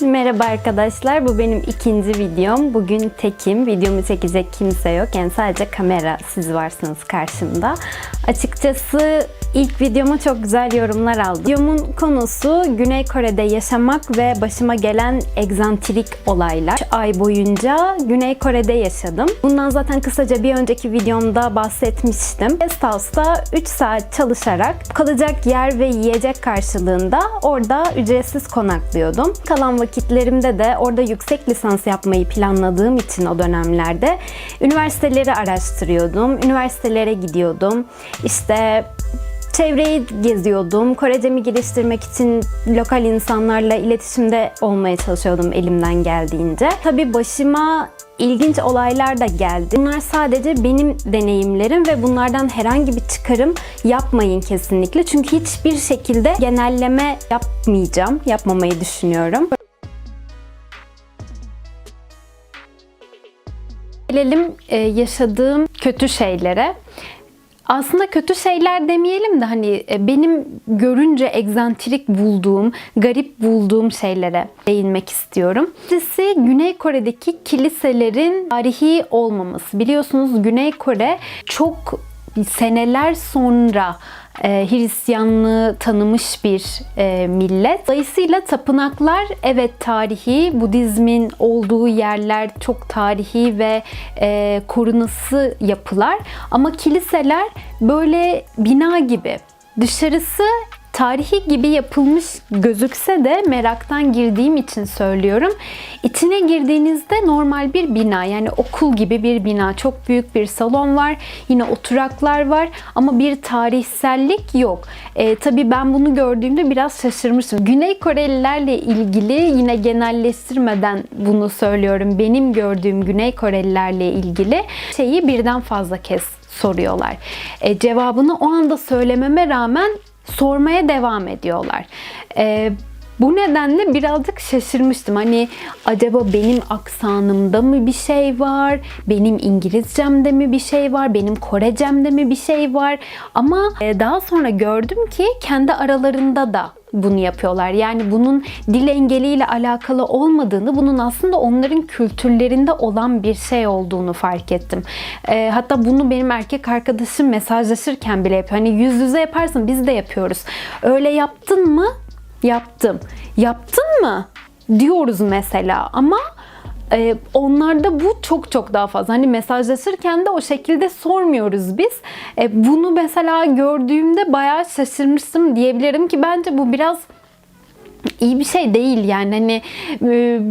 Merhaba arkadaşlar, bu benim ikinci videom. Bugün tekim, videomu çekecek kimse yok. Yani sadece kamera, siz varsınız karşımda. Açıkçası ilk videoma çok güzel yorumlar aldım. Videomun konusu Güney Kore'de yaşamak ve başıma gelen egzantrik olaylar. 3 ay boyunca Güney Kore'de yaşadım. Bundan zaten kısaca bir önceki videomda bahsetmiştim. Guest House'da 3 saat çalışarak kalacak yer ve yiyecek karşılığında orada ücretsiz konaklıyordum. Kalan vakitlerimde de orada yüksek lisans yapmayı planladığım için o dönemlerde üniversiteleri araştırıyordum. Üniversitelere gidiyordum. İşte çevreyi geziyordum. Korecemi geliştirmek için lokal insanlarla iletişimde olmaya çalışıyordum elimden geldiğince. Tabii başıma ilginç olaylar da geldi. Bunlar sadece benim deneyimlerim ve bunlardan herhangi bir çıkarım yapmayın kesinlikle. Çünkü hiçbir şekilde genelleme yapmayacağım. Yapmamayı düşünüyorum. Gelelim yaşadığım kötü şeylere. Aslında kötü şeyler demeyelim de hani benim görünce egzantrik bulduğum, garip bulduğum şeylere değinmek istiyorum. Birincisi Güney Kore'deki kiliselerin tarihi olmaması. Biliyorsunuz Güney Kore çok seneler sonra Hristiyanlığı tanımış bir millet. Dolayısıyla tapınaklar evet tarihi, Budizmin olduğu yerler çok tarihi ve korunası yapılar. Ama kiliseler böyle bina gibi. Dışarısı tarihi gibi yapılmış gözükse de meraktan girdiğim için söylüyorum. İçine girdiğinizde normal bir bina, yani okul gibi bir bina. Çok büyük bir salon var. Yine oturaklar var ama bir tarihsellik yok. Tabii ben bunu gördüğümde biraz şaşırmıştım. Güney Korelilerle ilgili yine genelleştirmeden bunu söylüyorum. Benim gördüğüm Güney Korelilerle ilgili şeyi birden fazla kez soruyorlar. Cevabını o anda söylememe rağmen sormaya devam ediyorlar. Bu nedenle birazcık şaşırmıştım. Hani acaba benim aksanımda mı bir şey var? Benim İngilizcemde mi bir şey var? Benim Korecemde mi bir şey var? Ama daha sonra gördüm ki kendi aralarında da bunu yapıyorlar. Yani bunun dil engeliyle alakalı olmadığını, bunun aslında onların kültürlerinde olan bir şey olduğunu fark ettim. Hatta bunu benim erkek arkadaşım mesajlaşırken bile yapıyor. Hani yüz yüze yaparsın, biz de yapıyoruz. Öyle yaptın mı? Yaptım. Yaptın mı? Diyoruz mesela ama onlarda bu çok daha fazla. Hani mesajlaşırken de o şekilde sormuyoruz biz. Bunu mesela gördüğümde bayağı şaşırmıştım diyebilirim ki bence bu biraz iyi bir şey değil yani. Hani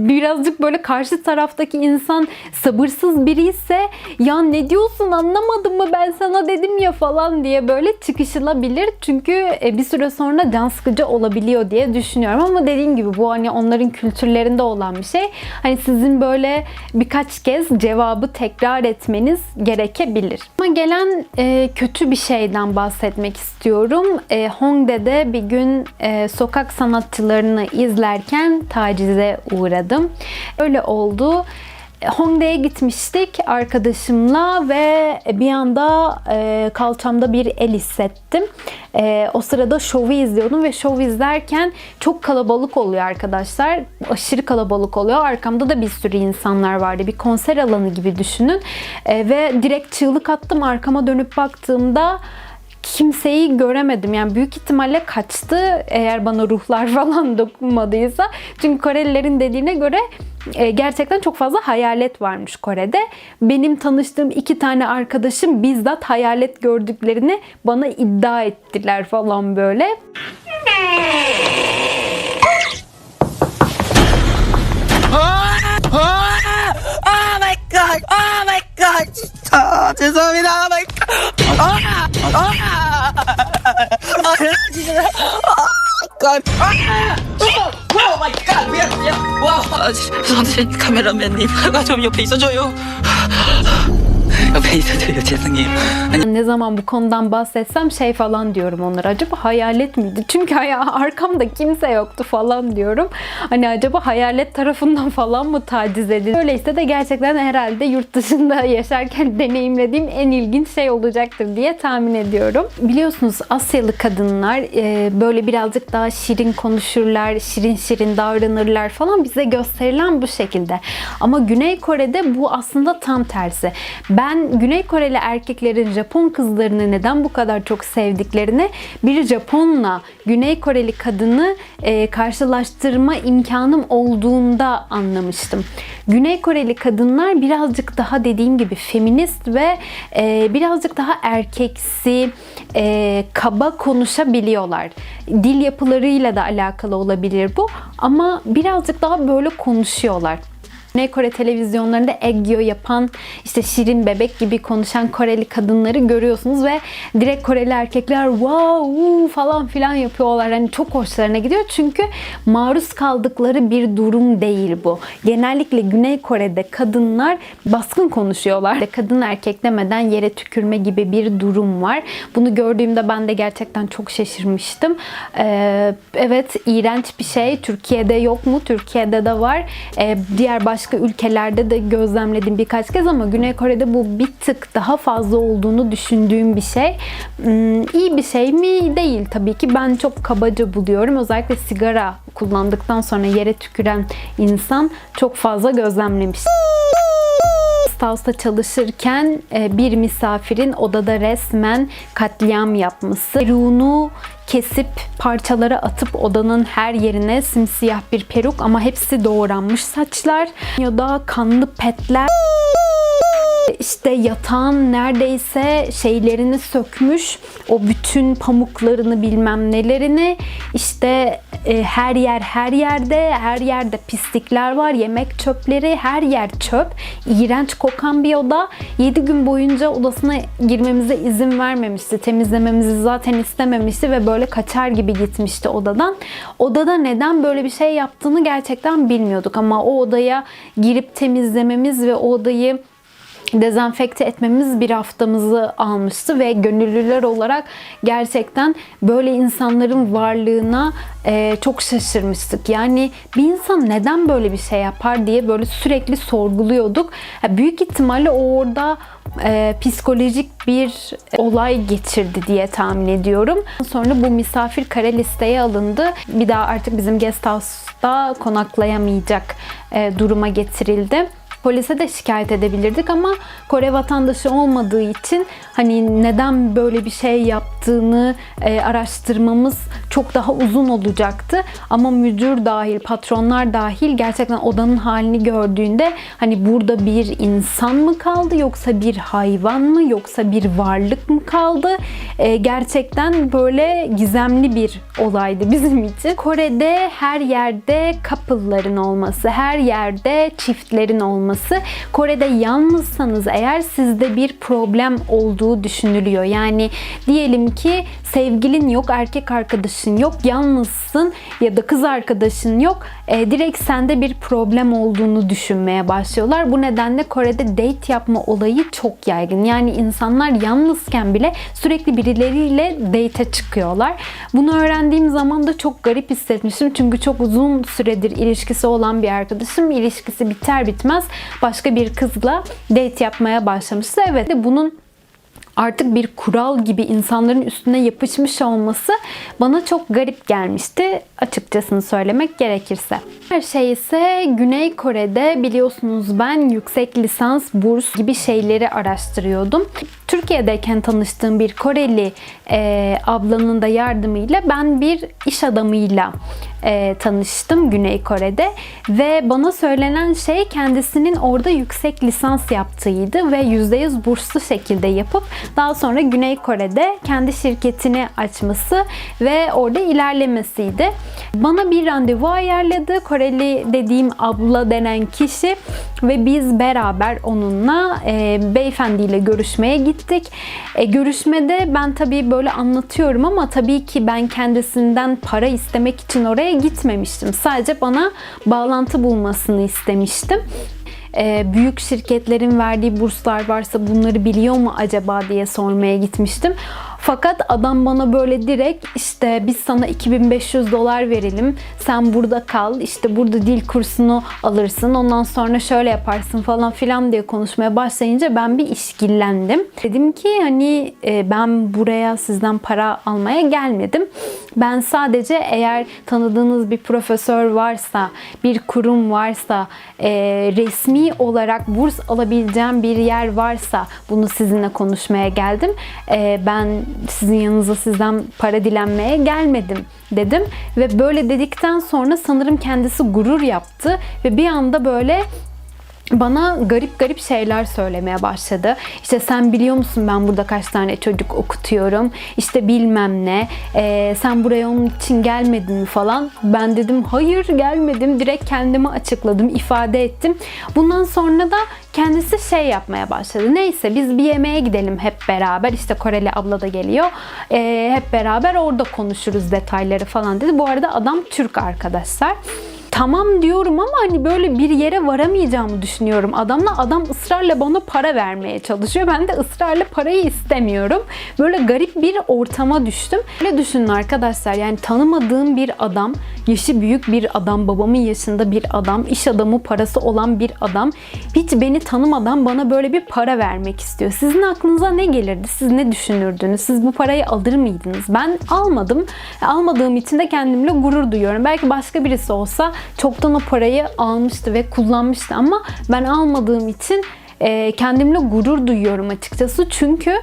birazcık böyle karşı taraftaki insan sabırsız biri ise ya ne diyorsun, anlamadım mı, ben sana dedim ya falan diye böyle çıkışılabilir. Çünkü bir süre sonra can sıkıcı olabiliyor diye düşünüyorum. Ama dediğim gibi bu hani onların kültürlerinde olan bir şey. Hani sizin böyle birkaç kez cevabı tekrar etmeniz gerekebilir. Ama gelen kötü bir şeyden bahsetmek istiyorum. Hongdae'de bir gün sokak sanatçılarını izlerken tacize uğradım. Öyle oldu. Hongdae'ye gitmiştik arkadaşımla ve bir anda kalçamda bir el hissettim. O sırada şovu izliyordum ve şovu izlerken çok kalabalık oluyor arkadaşlar. Aşırı kalabalık oluyor. Arkamda da bir sürü insanlar vardı. Bir konser alanı gibi düşünün. Ve direkt çığlık attım. Arkama dönüp baktığımda kimseyi göremedim. Yani büyük ihtimalle kaçtı eğer bana ruhlar falan dokunmadıysa. Çünkü Korelilerin dediğine göre gerçekten çok fazla hayalet varmış Kore'de. Benim tanıştığım 2 tane arkadaşım bizzat hayalet gördüklerini bana iddia ettiler falan böyle. Oh my god! Oh my god! 죄송합니다. Oh my god! Oh my god! 미안. 와, 선생님 카메라맨님, 좀 옆에 있어줘요. 옆에 있어줘요. 죄송해요. Ne zaman bu konudan bahsetsem şey falan diyorum onlara. Acaba hayalet miydi? Çünkü arkamda kimse yoktu falan diyorum. Hani acaba hayalet tarafından falan mı taciz edildi? Öyleyse de gerçekten herhalde yurt dışında yaşarken deneyimlediğim en ilginç şey olacaktır diye tahmin ediyorum. Biliyorsunuz Asyalı kadınlar böyle birazcık daha şirin konuşurlar, şirin şirin davranırlar falan, bize gösterilen bu şekilde. Ama Güney Kore'de bu aslında tam tersi. Ben Güney Koreli erkeklerin Japon kızlarını neden bu kadar çok sevdiklerini bir Japonla Güney Koreli kadını karşılaştırma imkanım olduğunda anlamıştım. Güney Koreli kadınlar birazcık daha dediğim gibi feminist ve birazcık daha erkeksi, kaba konuşabiliyorlar. Dil yapılarıyla da alakalı olabilir bu ama birazcık daha böyle konuşuyorlar. Güney Kore televizyonlarında Egyo yapan, işte şirin bebek gibi konuşan Koreli kadınları görüyorsunuz ve direkt Koreli erkekler wow falan filan yapıyorlar. Hani çok hoşlarına gidiyor çünkü maruz kaldıkları bir durum değil bu. Genellikle Güney Kore'de kadınlar baskın konuşuyorlar. Kadın erkek demeden yere tükürme gibi bir durum var. Bunu gördüğümde ben de gerçekten çok şaşırmıştım. Evet, iğrenç bir şey. Türkiye'de yok mu? Türkiye'de de var. Diğer başka ülkelerde de gözlemledim birkaç kez ama Güney Kore'de bu bir tık daha fazla olduğunu düşündüğüm bir şey. İyi bir şey mi? Değil tabii ki. Ben çok kabaca buluyorum. Özellikle sigara kullandıktan sonra yere tüküren insan çok fazla gözlemlemiş. House'ta çalışırken bir misafirin odada resmen katliam yapması, peruğunu kesip parçalara atıp odanın her yerine simsiyah bir peruk ama hepsi doğranmış saçlar, ya da kanlı petler, işte yatağın neredeyse şeylerini sökmüş, o bütün pamuklarını bilmem nelerini, işte her yerde pislikler var, yemek çöpleri, her yer çöp, iğrenç kokan bir oda. 7 gün boyunca odasına girmemize izin vermemişti, temizlememizi zaten istememişti ve böyle kaçar gibi gitmişti odadan. Odada neden böyle bir şey yaptığını gerçekten bilmiyorduk ama o odaya girip temizlememiz ve o odayı dezenfekte etmemiz bir haftamızı almıştı ve gönüllüler olarak gerçekten böyle insanların varlığına çok şaşırmıştık. Yani bir insan neden böyle bir şey yapar diye böyle sürekli sorguluyorduk. Büyük ihtimalle orada psikolojik bir olay geçirdi diye tahmin ediyorum. Sonra bu misafir kara listeye alındı. Bir daha artık bizim guest house'da konaklayamayacak duruma getirildi. Polise de şikayet edebilirdik ama Kore vatandaşı olmadığı için hani neden böyle bir şey yaptığını araştırmamız çok daha uzun olacaktı. Ama müdür dahil, patronlar dahil gerçekten odanın halini gördüğünde hani burada bir insan mı kaldı, yoksa bir hayvan mı, yoksa bir varlık mı kaldı? Gerçekten böyle gizemli bir olaydı bizim için. Kore'de her yerde couple'ların olması, her yerde çiftlerin olması, Kore'de yalnızsanız eğer sizde bir problem olduğu düşünülüyor. Yani diyelim ki sevgilin yok, erkek arkadaşın yok, yalnızsın ya da kız arkadaşın yok. Direkt sende bir problem olduğunu düşünmeye başlıyorlar. Bu nedenle Kore'de date yapma olayı çok yaygın. Yani insanlar yalnızken bile sürekli birileriyle date'e çıkıyorlar. Bunu öğrendiğim zaman da çok garip hissetmiştim. Çünkü çok uzun süredir ilişkisi olan bir arkadaşım ilişkisi biter bitmez başka bir kızla date yapmaya başlamıştı. Evet, bunun artık bir kural gibi insanların üstüne yapışmış olması bana çok garip gelmişti, açıkçasını söylemek gerekirse. Her şey ise Güney Kore'de biliyorsunuz ben yüksek lisans, burs gibi şeyleri araştırıyordum. Türkiye'deyken tanıştığım bir Koreli ablanın da yardımıyla ben bir iş adamıyla tanıştım Güney Kore'de ve bana söylenen şey kendisinin orada yüksek lisans yaptığıydı ve %100 burslu şekilde yapıp daha sonra Güney Kore'de kendi şirketini açması ve orada ilerlemesiydi. Bana bir randevu ayarladı Koreli dediğim abla denen kişi ve biz beraber onunla beyefendiyle görüşmeye gittik. Görüşmede ben tabii böyle anlatıyorum ama tabii ki ben kendisinden para istemek için oraya gitmemiştim. Sadece bana bağlantı bulmasını istemiştim. büyük şirketlerin verdiği burslar varsa bunları biliyor mu acaba diye sormaya gitmiştim. Fakat adam bana böyle direkt işte biz sana $2.500 verelim. Sen burada kal. İşte burada dil kursunu alırsın. Ondan sonra şöyle yaparsın falan filan diye konuşmaya başlayınca ben bir işkillendim. Dedim ki hani ben buraya sizden para almaya gelmedim. Ben sadece eğer tanıdığınız bir profesör varsa, bir kurum varsa, resmi olarak burs alabileceğim bir yer varsa bunu sizinle konuşmaya geldim. Ben sizin yanınıza sizden para dilenmeye gelmedim dedim. Ve böyle dedikten sonra sanırım kendisi gurur yaptı ve bir anda böyle bana garip garip şeyler söylemeye başladı. İşte sen biliyor musun ben burada kaç tane çocuk okutuyorum? İşte bilmem ne. Sen buraya onun için gelmedin mi falan. Ben dedim hayır gelmedim. Direkt kendimi açıkladım, ifade ettim. Bundan sonra da kendisi şey yapmaya başladı. Neyse biz bir yemeğe gidelim hep beraber. İşte Koreli abla da geliyor. Hep beraber orada konuşuruz detayları falan dedi. Bu arada adam Türk arkadaşlar. Tamam diyorum ama hani böyle bir yere varamayacağımı düşünüyorum adamla. Adam ısrarla bana para vermeye çalışıyor. Ben de ısrarla parayı istemiyorum. Böyle garip bir ortama düştüm. Öyle düşünün arkadaşlar, yani tanımadığım bir adam, yaşı büyük bir adam, babamın yaşında bir adam, iş adamı, parası olan bir adam hiç beni tanımadan bana böyle bir para vermek istiyor. Sizin aklınıza ne gelirdi? Siz ne düşünürdünüz? Siz bu parayı alır mıydınız? Ben almadım. Almadığım için de kendimle gurur duyuyorum. Belki başka birisi olsa çoktan o parayı almıştı ve kullanmıştı ama ben almadığım için kendimle gurur duyuyorum açıkçası. Çünkü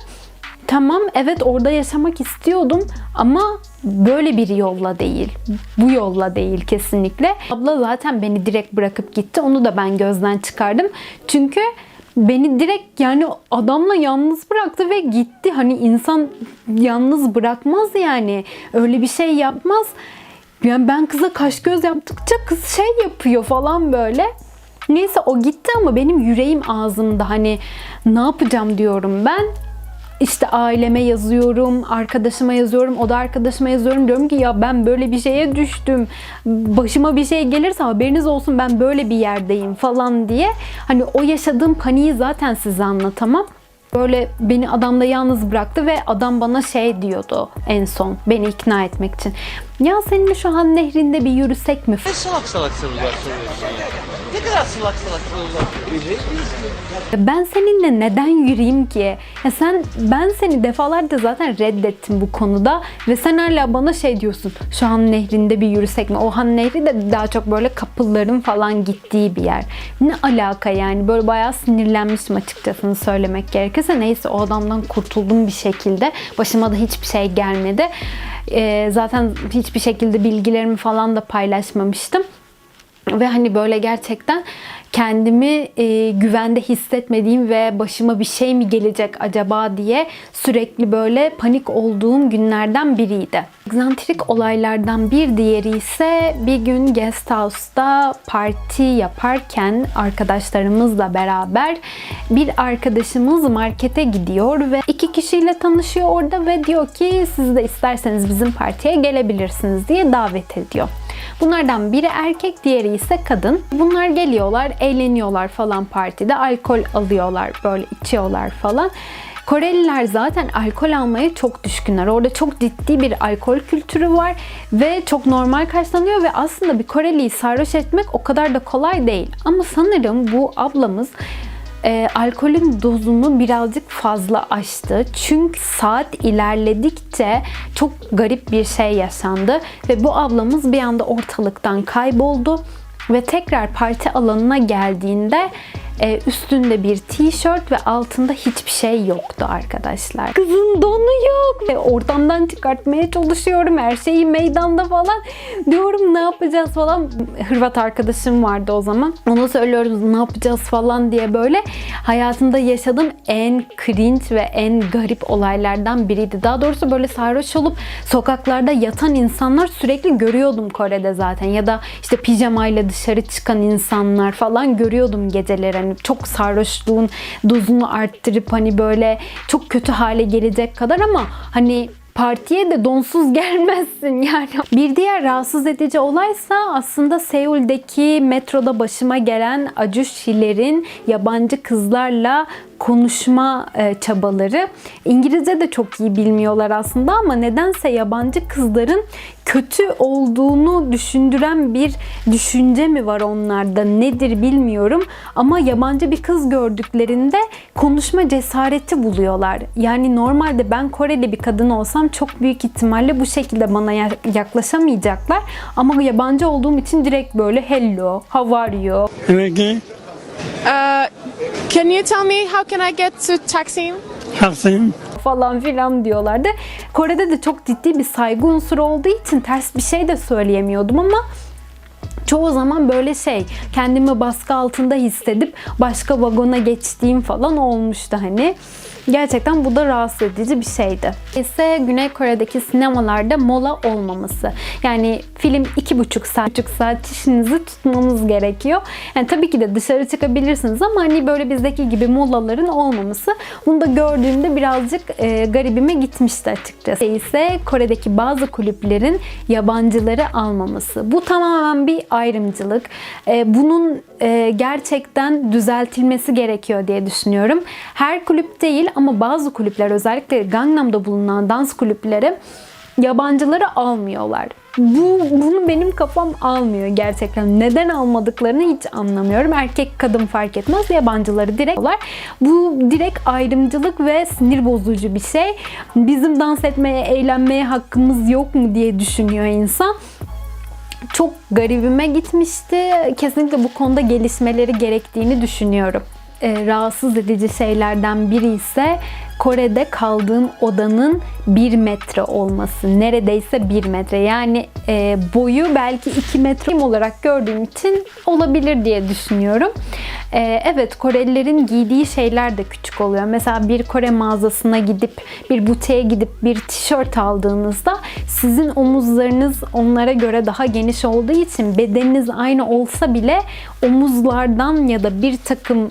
tamam evet orada yaşamak istiyordum ama böyle bir yolla değil. Bu yolla değil kesinlikle. Abla zaten beni direkt bırakıp gitti. Onu da ben gözden çıkardım. Çünkü beni direkt yani adamla yalnız bıraktı ve gitti. Hani insan yalnız bırakmaz yani. Öyle bir şey yapmaz. Yani ben kıza kaş göz yaptıkça kız şey yapıyor falan böyle. Neyse o gitti ama benim yüreğim ağzımda. Hani ne yapacağım diyorum ben. İşte aileme yazıyorum, arkadaşıma yazıyorum, o da arkadaşıma yazıyorum. Diyorum ki ya ben böyle bir şeye düştüm. Başıma bir şey gelirse haberiniz olsun ben böyle bir yerdeyim falan diye. Hani o yaşadığım paniği zaten size anlatamam. Böyle beni adamla yalnız bıraktı ve adam bana şey diyordu en son beni ikna etmek için. Ya seninle şu Han Nehri'nde bir yürüsek mi? Ne salak salak sorular soruyorsun ya? Ne kadar salak salak sorular soruyorsun? Ben seninle neden yürüyeyim ki? Ya ben seni defalarca zaten reddettim bu konuda ve sen hala bana şey diyorsun. Şu Han Nehri'nde bir yürüsek mi? O Han Nehri de daha çok böyle kapılların falan gittiği bir yer. Ne alaka yani? Böyle bayağı sinirlenmiştim açıkçası söylemek gerekirse. Neyse o adamdan kurtuldum bir şekilde. Başıma da hiçbir şey gelmedi. Zaten hiçbir şekilde bilgilerimi falan da paylaşmamıştım. Ve hani böyle gerçekten kendimi güvende hissetmediğim ve başıma bir şey mi gelecek acaba diye sürekli böyle panik olduğum günlerden biriydi. Egzantrik olaylardan bir diğeri ise bir gün guest house'da parti yaparken arkadaşlarımızla beraber bir arkadaşımız markete gidiyor ve 2 kişiyle tanışıyor orada ve diyor ki siz de isterseniz bizim partiye gelebilirsiniz diye davet ediyor. Bunlardan biri erkek, diğeri ise kadın. Bunlar geliyorlar, eğleniyorlar falan partide. Alkol alıyorlar, böyle içiyorlar falan. Koreliler zaten alkol almaya çok düşkünler. Orada çok ciddi bir alkol kültürü var ve çok normal karşılanıyor ve aslında bir Koreliyi sarhoş etmek o kadar da kolay değil. Ama sanırım bu ablamız alkolün dozunu birazcık fazla aştı. Çünkü saat ilerledikçe çok garip bir şey yaşandı ve bu ablamız bir anda ortalıktan kayboldu ve tekrar parti alanına geldiğinde üstünde bir tişört ve altında hiçbir şey yoktu arkadaşlar. Kızın donu yok. Ortamdan çıkartmaya çalışıyorum. Her şeyi meydanda falan. Diyorum ne yapacağız falan. Hırvat arkadaşım vardı o zaman. Ona söylüyoruz ne yapacağız falan diye böyle. Hayatımda yaşadığım en cringe ve en garip olaylardan biriydi. Daha doğrusu böyle sarhoş olup sokaklarda yatan insanlar sürekli görüyordum Kore'de zaten. Ya da işte pijamayla dışarı çıkan insanlar falan görüyordum geceleri. Yani çok sarhoşluğun dozunu arttırıp hani böyle çok kötü hale gelecek kadar ama hani partiye de donsuz gelmezsin yani. Bir diğer rahatsız edici olaysa aslında Seul'deki metroda başıma gelen ajushilerin yabancı kızlarla konuşma çabaları. İngilizce de çok iyi bilmiyorlar aslında ama nedense yabancı kızların kötü olduğunu düşündüren bir düşünce mi var onlarda, nedir bilmiyorum. Ama yabancı bir kız gördüklerinde konuşma cesareti buluyorlar. Yani normalde ben Koreli bir kadın olsam çok büyük ihtimalle bu şekilde bana yaklaşamayacaklar. Ama yabancı olduğum için direkt böyle hello, how are you? Ricky, Can you tell me how can I get to Taksim? Taksim, Falan filan diyorlardı. Kore'de de çok ciddi bir saygı unsuru olduğu için ters bir şey de söyleyemiyordum ama çoğu zaman böyle kendimi baskı altında hissedip başka vagona geçtiğim falan olmuştu hani. Gerçekten bu da rahatsız edici bir şeydi. İse Güney Kore'deki sinemalarda mola olmaması. Yani film 2,5 saat işinizi tutmanız gerekiyor. Yani tabii ki de dışarı çıkabilirsiniz ama hani böyle bizdeki gibi molaların olmaması. Bunu da gördüğümde birazcık garibime gitmişti açıkçası. İse Kore'deki bazı kulüplerin yabancıları almaması. Bu tamamen bir ayrımcılık. Bunun gerçekten düzeltilmesi gerekiyor diye düşünüyorum. Her kulüp değil ama bazı kulüpler, özellikle Gangnam'da bulunan dans kulüpleri yabancıları almıyorlar. Bunu benim kafam almıyor gerçekten. Neden almadıklarını hiç anlamıyorum. Erkek kadın fark etmez. Yabancıları direkt alıyorlar. Bu direkt ayrımcılık ve sinir bozucu bir şey. Bizim dans etmeye, eğlenmeye hakkımız yok mu diye düşünüyor insan. Çok garibime gitmişti. Kesinlikle bu konuda gelişmeleri gerektiğini düşünüyorum. Rahatsız edici şeylerden biri ise Kore'de kaldığım odanın 1 metre olması. Neredeyse 1 metre. Yani boyu belki 2 metre olarak gördüğüm için olabilir diye düşünüyorum. Evet, Korelilerin giydiği şeyler de küçük oluyor. Mesela bir Kore mağazasına gidip, bir butiğe gidip bir tişört aldığınızda sizin omuzlarınız onlara göre daha geniş olduğu için bedeniniz aynı olsa bile omuzlardan ya da bir takım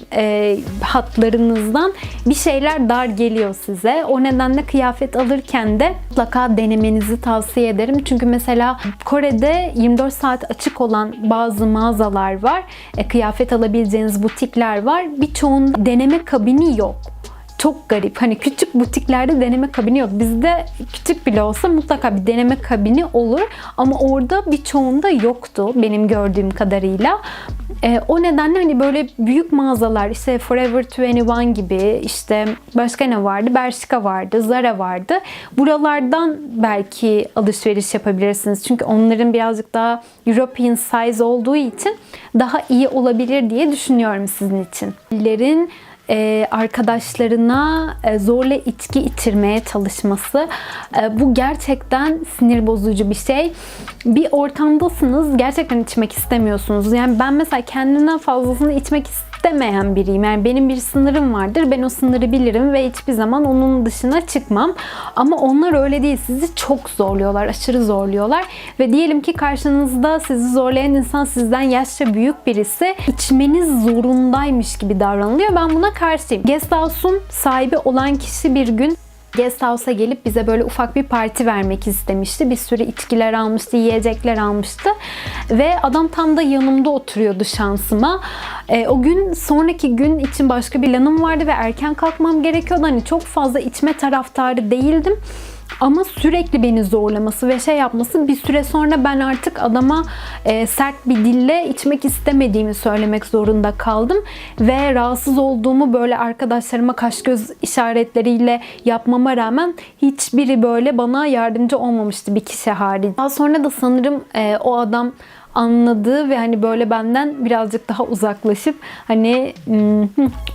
hatlarınızdan bir şeyler dar geliyor size. O nedenle kıyafet alırken de mutlaka denemenizi tavsiye ederim. Çünkü mesela Kore'de 24 saat açık olan bazı mağazalar var. Kıyafet alabileceğiniz butikler var. Birçoğunda deneme kabini yok. Çok garip. Hani küçük butiklerde deneme kabini yok. Bizde küçük bile olsa mutlaka bir deneme kabini olur. Ama orada birçoğunda yoktu benim gördüğüm kadarıyla. O nedenle hani böyle büyük mağazalar, işte Forever 21 gibi, işte başka ne vardı? Bershka vardı, Zara vardı. Buralardan belki alışveriş yapabilirsiniz. Çünkü onların birazcık daha European size olduğu için daha iyi olabilir diye düşünüyorum sizin için. Arkadaşlarına zorla içki içirmeye çalışması, bu gerçekten sinir bozucu bir şey. Bir ortamdasınız, gerçekten içmek istemiyorsunuz. Yani ben mesela kendimden fazlasını içmek istemeyen biriyim. Yani benim bir sınırım vardır. Ben o sınırı bilirim ve hiçbir zaman onun dışına çıkmam. Ama onlar öyle değil. Sizi çok zorluyorlar. Aşırı zorluyorlar. Ve diyelim ki karşınızda sizi zorlayan insan sizden yaşça büyük birisi. İçmeniz zorundaymış gibi davranılıyor. Ben buna karşıyım. Guest House'un sahibi olan kişi bir gün Guest House'a gelip bize böyle ufak bir parti vermek istemişti. Bir sürü içkiler almıştı, yiyecekler almıştı. Ve adam tam da yanımda oturuyordu şansıma. O gün, sonraki gün için başka bir planım vardı ve erken kalkmam gerekiyordu. Hani çok fazla içme taraftarı değildim. Ama sürekli beni zorlaması ve yapması, bir süre sonra ben artık adama sert bir dille içmek istemediğimi söylemek zorunda kaldım. Ve rahatsız olduğumu böyle arkadaşlarıma kaş göz işaretleriyle yapmama rağmen hiçbiri böyle bana yardımcı olmamıştı, bir kişi hariç. Daha sonra da sanırım o adam anladı ve hani böyle benden birazcık daha uzaklaşıp hani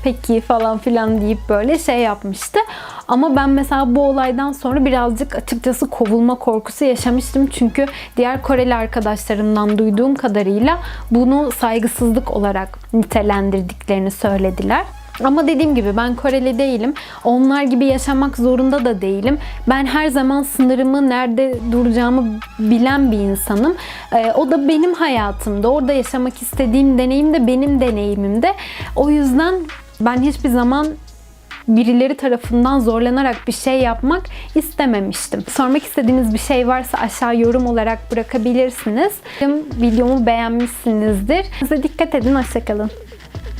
peki falan filan deyip böyle yapmıştı. Ama ben mesela bu olaydan sonra birazcık açıkçası kovulma korkusu yaşamıştım. Çünkü diğer Koreli arkadaşlarımdan duyduğum kadarıyla bunu saygısızlık olarak nitelendirdiklerini söylediler. Ama dediğim gibi ben Koreli değilim. Onlar gibi yaşamak zorunda da değilim. Ben her zaman sınırımı, nerede duracağımı bilen bir insanım. O da benim hayatımda. Orada yaşamak istediğim deneyim de benim deneyimimde. O yüzden ben hiçbir zaman birileri tarafından zorlanarak bir şey yapmak istememiştim. Sormak istediğiniz bir şey varsa aşağı yorum olarak bırakabilirsiniz. Videomu beğenmişsinizdir. Size dikkat edin. Hoşça kalın.